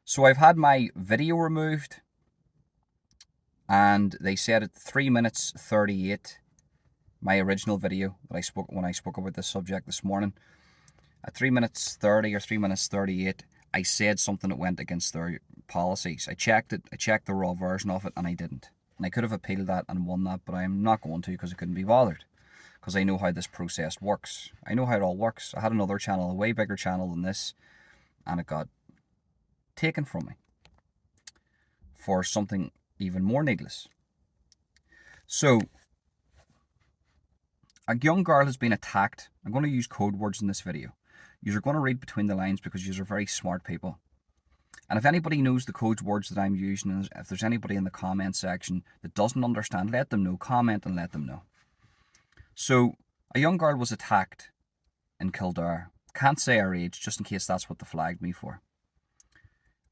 So I've had my video removed, and they said at 3 minutes 38, my original video that I spoke when I spoke about this subject this morning, at 3 minutes 30 or 3 minutes 38, I said something that went against their policies. I checked it, I checked the raw version of it, and I didn't. And I could have appealed that and won that, but I'm not going to because I couldn't be bothered. Because I know how this process works. I know how it all works. I had another channel, a way bigger channel than this, and it got taken from me for something even more needless. So, a young girl has been attacked. I'm going to use code words in this video. You're going to read between the lines because you're very smart people. And if anybody knows the code words that I'm using, and if there's anybody in the comment section that doesn't understand, let them know. Comment and let them know. So, a young girl was attacked in Kildare. Can't say her age, just in case that's what they flagged me for.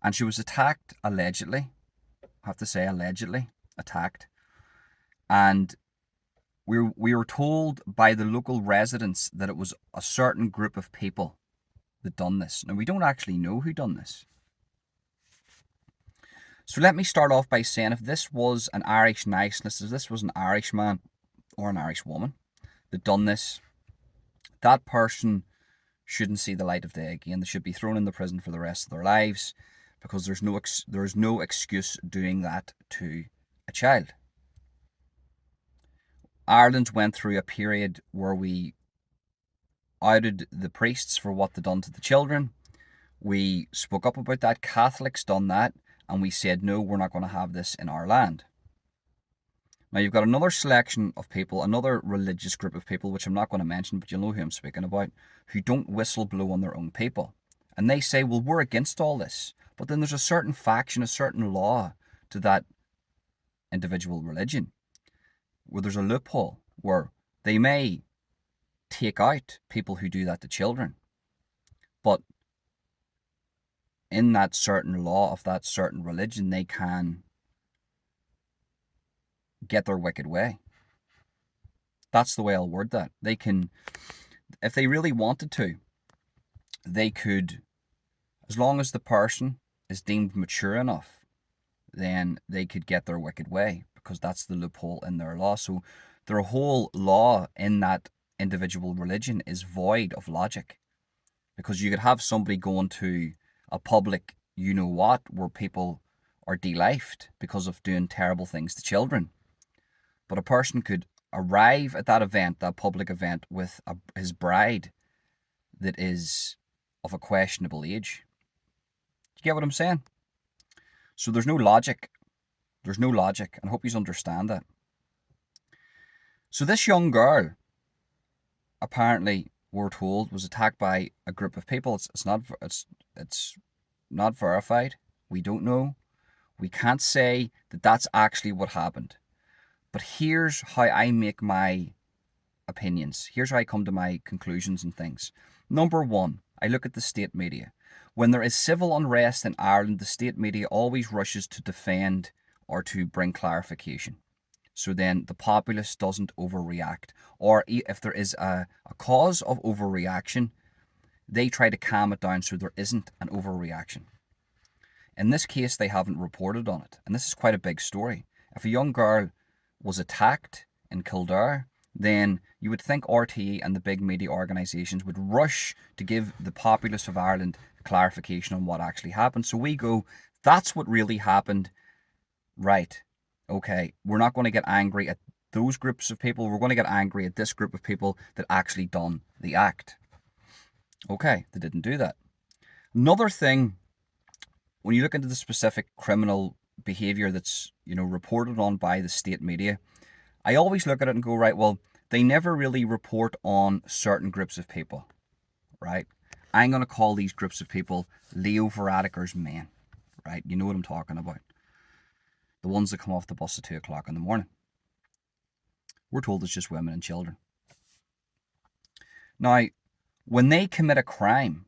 And she was attacked allegedly. I have to say allegedly attacked. And we were told by the local residents that it was a certain group of people that done this. Now, we don't actually know who done this. So let me start off by saying, if this was an Irish niceness, if this was an Irishman or an Irish woman that done this, that person shouldn't see the light of day again. They should be thrown in the prison for the rest of their lives, because there's no excuse doing that to a child. Ireland went through a period where we outed the priests for what they done to the children. We spoke up about that. Catholics done that, and we said, no, we're not going to have this in our land. Now, you've got another selection of people, another religious group of people, which I'm not going to mention, but you'll know who I'm speaking about, who don't whistle blow on their own people. And they say, well, we're against all this. But then there's a certain faction, a certain law to that individual religion, where there's a loophole where they may take out people who do that to children. But in that certain law of that certain religion, they can get their wicked way. That's the way I'll word that. They can, if they really wanted to, they could, as long as the person is deemed mature enough, then they could get their wicked way, because that's the loophole in their law. So their whole law in that individual religion is void of logic, because you could have somebody going to a public you-know-what where people are de-lifed because of doing terrible things to children. But a person could arrive at that event, that public event, with his bride that is of a questionable age. Do you get what I'm saying? So there's no logic. There's no logic, and I hope you understand that. So this young girl, apparently, we're told, was attacked by a group of people. It's not verified. We don't know. We can't say that that's actually what happened. But here's how I make my opinions. Here's how I come to my conclusions and things. Number one, I look at the state media. When there is civil unrest in Ireland, the state media always rushes to defend or to bring clarification. So then the populace doesn't overreact. Or if there is a cause of overreaction, they try to calm it down so there isn't an overreaction. In this case, they haven't reported on it. And this is quite a big story. If a young girl was attacked in Kildare, then you would think RTE and the big media organisations would rush to give the populace of Ireland clarification on what actually happened. So we go, that's what really happened. Right. Okay. We're not going to get angry at those groups of people. We're going to get angry at this group of people that actually done the act. Okay. They didn't do that. Another thing, when you look into the specific criminal behaviour that's, reported on by the state media, I always look at it and go, right, well, they never really report on certain groups of people, right? I'm going to call these groups of people Leo Varadkar's men, right? You know what I'm talking about. The ones that come off the bus at 2 o'clock in the morning. We're told it's just women and children. Now, when they commit a crime,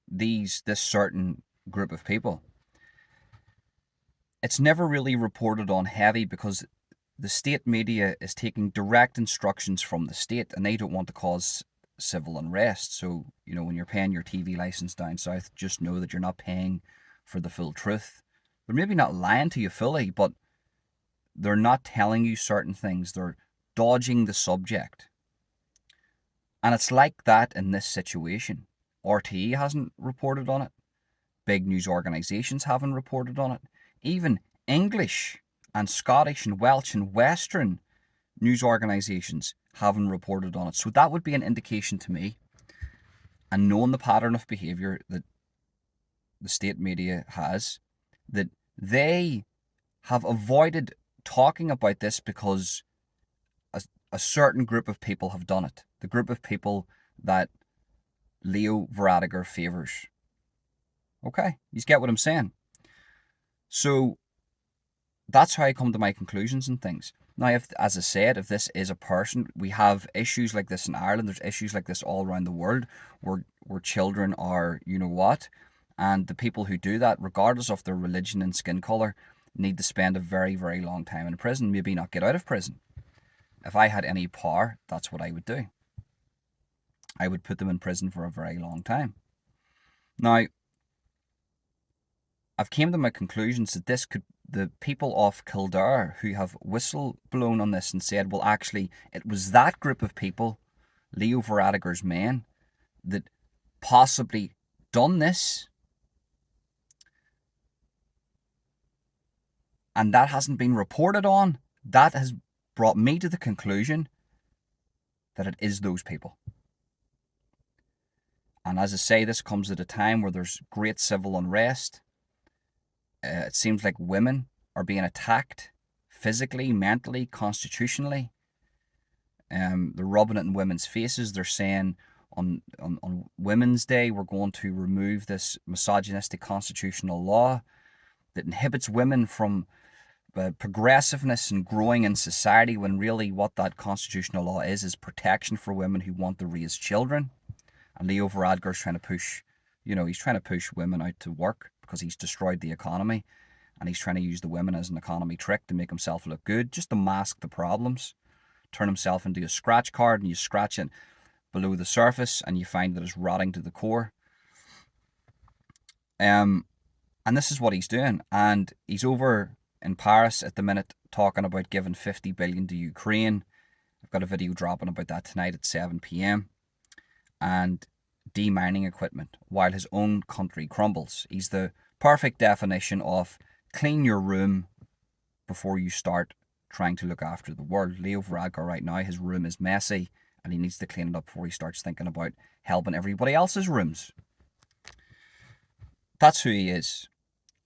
this certain group of people, it's never really reported on heavy, because the state media is taking direct instructions from the state, and they don't want to cause civil unrest. So, when you're paying your TV license down south, just know that you're not paying for the full truth. They're maybe not lying to you fully, but they're not telling you certain things. They're dodging the subject. And it's like that in this situation. RTE hasn't reported on it. Big news organisations haven't reported on it. Even English and Scottish and Welsh and Western news organisations haven't reported on it. So that would be an indication to me, and knowing the pattern of behaviour that the state media has, that they have avoided talking about this because a certain group of people have done it. The group of people that Leo Varadkar favours. Okay, you get what I'm saying? So that's how I come to my conclusions and things. Now, if, as I said, if this is a person, we have issues like this in Ireland. There's issues like this all around the world where children are, you know what, and the people who do that, regardless of their religion and skin colour, need to spend a very, very long time in prison, maybe not get out of prison. If I had any power, that's what I would do. I would put them in prison for a very long time. Now, I've came to my conclusions that the people of Kildare who have whistle blown on this and said, well, actually, it was that group of people, Leo Varadkar's men, that possibly done this, and that hasn't been reported on. That has brought me to the conclusion that it is those people. And as I say, this comes at a time where there's great civil unrest. It seems like women are being attacked physically, mentally, constitutionally. They're rubbing it in women's faces. They're saying on Women's Day, we're going to remove this misogynistic constitutional law that inhibits women from progressiveness and growing in society, when really what that constitutional law is protection for women who want to raise children. And Leo Varadkar's trying to push, he's trying to push women out to work because he's destroyed the economy, and he's trying to use the women as an economy trick to make himself look good, just to mask the problems, turn himself into a scratch card, and you scratch it below the surface and you find that it's rotting to the core. And this is what he's doing. And he's over in Paris at the minute talking about giving 50 billion to Ukraine. I've got a video dropping about that tonight at 7 p.m. And demining equipment while his own country crumbles. He's the perfect definition of clean your room before you start trying to look after the world. Leo Varadkar right now, his room is messy and he needs to clean it up before he starts thinking about helping everybody else's rooms. That's who he is.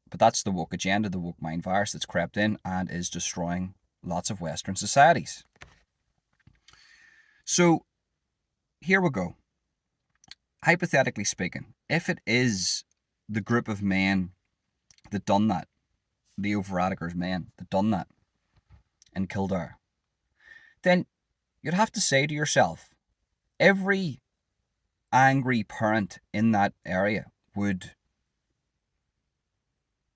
But that's the woke agenda, the woke mind virus that's crept in and is destroying lots of Western societies. So here we go. Hypothetically speaking, if it is the group of men that done that, Leo Varadkar's men that done that in Kildare, then you'd have to say to yourself, every angry parent in that area would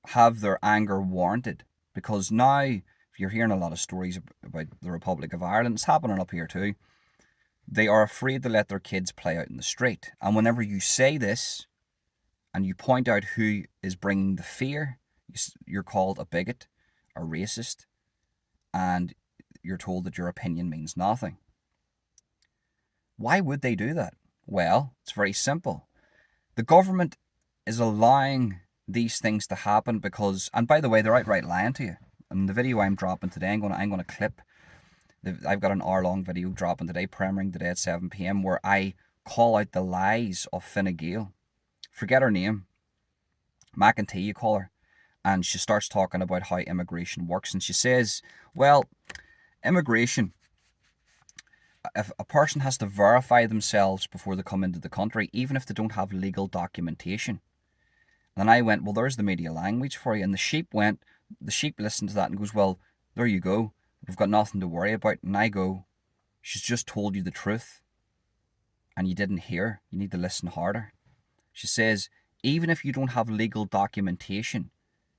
have their anger warranted, because now, if you're hearing a lot of stories about the Republic of Ireland, it's happening up here too, they are afraid to let their kids play out in the street. And whenever you say this and you point out who is bringing the fear, you're called a bigot, a racist, and you're told that your opinion means nothing. Why would they do that? Well, it's very simple. The government is allowing these things to happen because, and by the way, they're outright lying to you. In the video I'm dropping today, I'm going to clip. I've got an hour-long video dropping today, premiering today at 7 p.m, where I call out the lies of Fine Gael. Forget her name. McEntee, you call her. And she starts talking about how immigration works. And she says, well, immigration, if a person has to verify themselves before they come into the country, even if they don't have legal documentation. And I went, well, there's the media language for you. And the sheep listened to that and goes, well, there you go. We've got nothing to worry about. And I go, she's just told you the truth and you didn't hear. You need to listen harder. She says, even if you don't have legal documentation,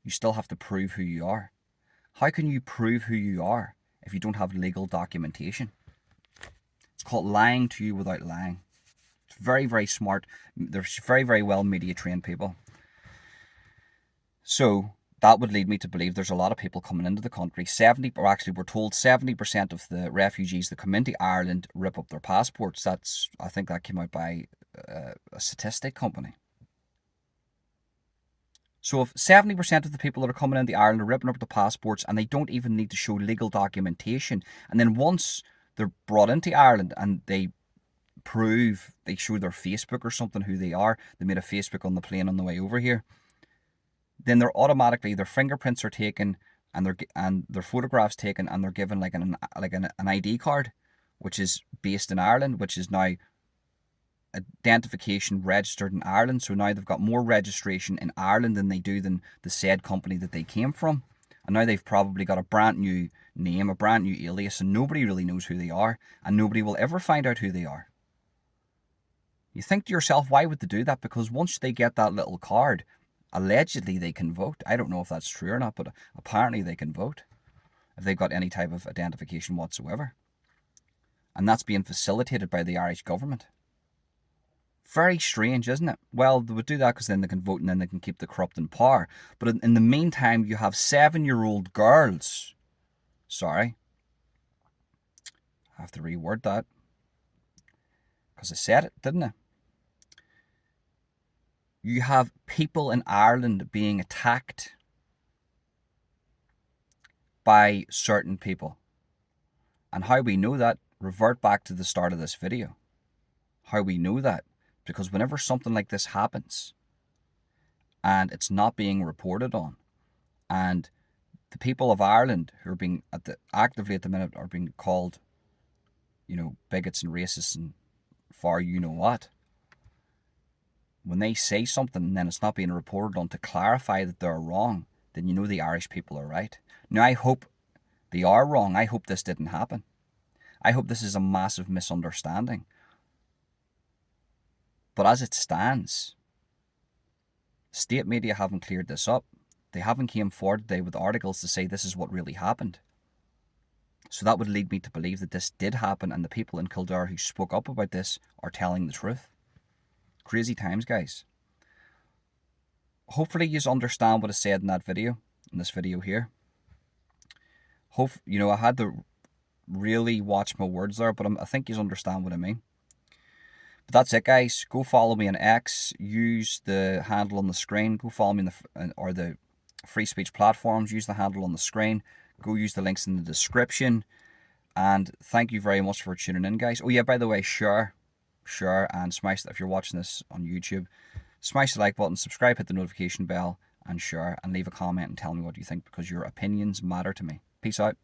you still have to prove who you are. How can you prove who you are if you don't have legal documentation? It's called lying to you without lying. It's very, very smart. They're very, very well media trained people. So that would lead me to believe there's a lot of people coming into the country. 70, or actually we're told 70% of the refugees that come into Ireland rip up their passports. I think that came out by a statistic company. So if 70% of the people that are coming into Ireland are ripping up the passports and they don't even need to show legal documentation, and then once they're brought into Ireland and they show their Facebook or something who they are, they made a Facebook on the plane on the way over here, then they're automatically, their fingerprints are taken and their photographs taken, and they're given like an ID card, which is based in Ireland, which is now identification registered in Ireland. So now they've got more registration in Ireland than they do than the said company that they came from. And now they've probably got a brand new name, a brand new alias, and nobody really knows who they are, and nobody will ever find out who they are. You think to yourself, why would they do that? Because once they get that little card, allegedly they can vote. I don't know if that's true or not, but apparently they can vote if they've got any type of identification whatsoever. And that's being facilitated by the Irish government. Very strange, isn't it? Well, they would do that because then they can vote and then they can keep the corrupt in power. But in the meantime, you have 7-year-old girls. Sorry. I have to reword that. Because I said it, didn't I? You have people in Ireland being attacked by certain people. And how we know that, revert back to the start of this video. How we know that. Because whenever something like this happens and it's not being reported on, and the people of Ireland who are being actively at the minute are being called, bigots and racists and far you know what, when they say something and then it's not being reported on to clarify that they're wrong, then you know the Irish people are right. Now I hope they are wrong. I hope this didn't happen. I hope this is a massive misunderstanding. But as it stands, state media haven't cleared this up. They haven't came forward today with articles to say this is what really happened. So that would lead me to believe that this did happen, and the people in Kildare who spoke up about this are telling the truth. Crazy times, guys. Hopefully you understand what I said in that video, in this video here. I had to really watch my words there, but I think you understand what I mean. But that's it, guys. Go follow me on X. Use the handle on the screen. Go follow me on the free speech platforms. Use the handle on the screen. Go use the links in the description. And thank you very much for tuning in, guys. Oh yeah, by the way, share, and smash, if you're watching this on YouTube, smash the like button, subscribe, hit the notification bell, and share, and leave a comment and tell me what you think, because your opinions matter to me. Peace out.